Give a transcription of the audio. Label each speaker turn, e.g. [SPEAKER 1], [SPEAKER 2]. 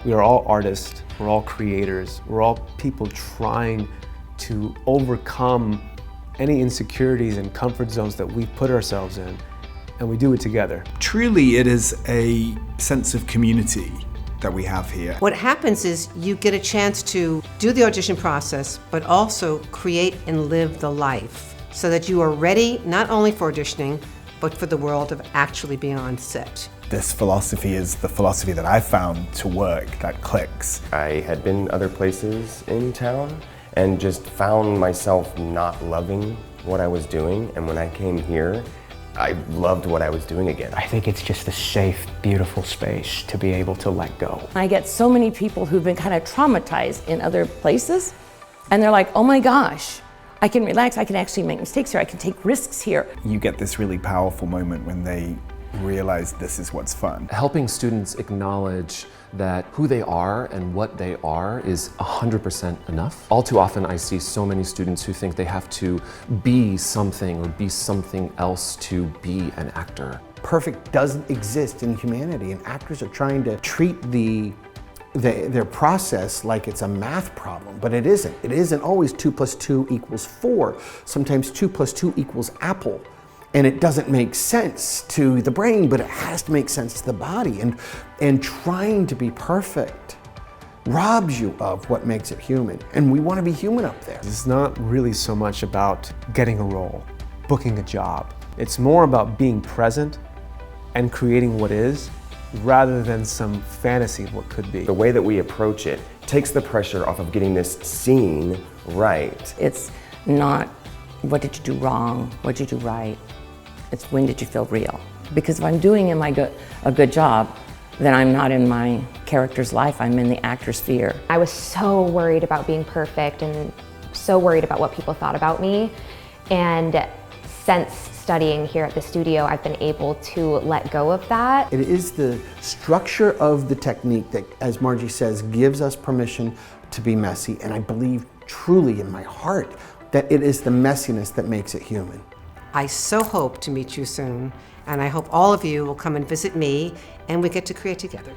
[SPEAKER 1] We are all artists, we're all creators, we're all people trying to overcome any insecurities and comfort zones that we put ourselves in, and we do it together.
[SPEAKER 2] Truly, it is a sense of community that we have here.
[SPEAKER 3] What happens is you get a chance to do the audition process, but also create and live the life so that you are ready not only for auditioning, but for the world of actually being on set.
[SPEAKER 2] This philosophy is the philosophy that I've found to work, that clicks.
[SPEAKER 4] I had been other places in town and just found myself not loving what I was doing, and when I came here, I loved what I was doing again.
[SPEAKER 5] I think it's just a safe, beautiful space to be able to let go.
[SPEAKER 6] I get so many people who've been kind of traumatized in other places, and they're like, oh my gosh, I can relax, I can actually make mistakes here, I can take risks here.
[SPEAKER 2] You get this really powerful moment when they realize this is what's fun.
[SPEAKER 7] Helping students acknowledge that who they are and what they are is 100% enough. All too often I see so many students who think they have to be something or be something else to be an actor.
[SPEAKER 8] Perfect doesn't exist in humanity, and actors are trying to treat their process like it's a math problem, but it isn't. It isn't always 2 + 2 = 4. Sometimes 2 + 2 = apple. And it doesn't make sense to the brain, but it has to make sense to the body. And trying to be perfect robs you of what makes it human. And we want to be human up there.
[SPEAKER 1] It's not really so much about getting a role, booking a job. It's more about being present and creating what is, rather than some fantasy of what could be.
[SPEAKER 4] The way that we approach it takes the pressure off of getting this scene right.
[SPEAKER 6] It's not, what did you do wrong? What did you do right? It's when did you feel real? Because if I'm doing a good job, then I'm not in my character's life, I'm in the actor's sphere.
[SPEAKER 9] I was so worried about being perfect and so worried about what people thought about me. And since studying here at the studio, I've been able to let go of that.
[SPEAKER 8] It is the structure of the technique that, as Margie says, gives us permission to be messy. And I believe truly in my heart that it is the messiness that makes it human.
[SPEAKER 3] I so hope to meet you soon, and I hope all of you will come and visit me and we get to create together.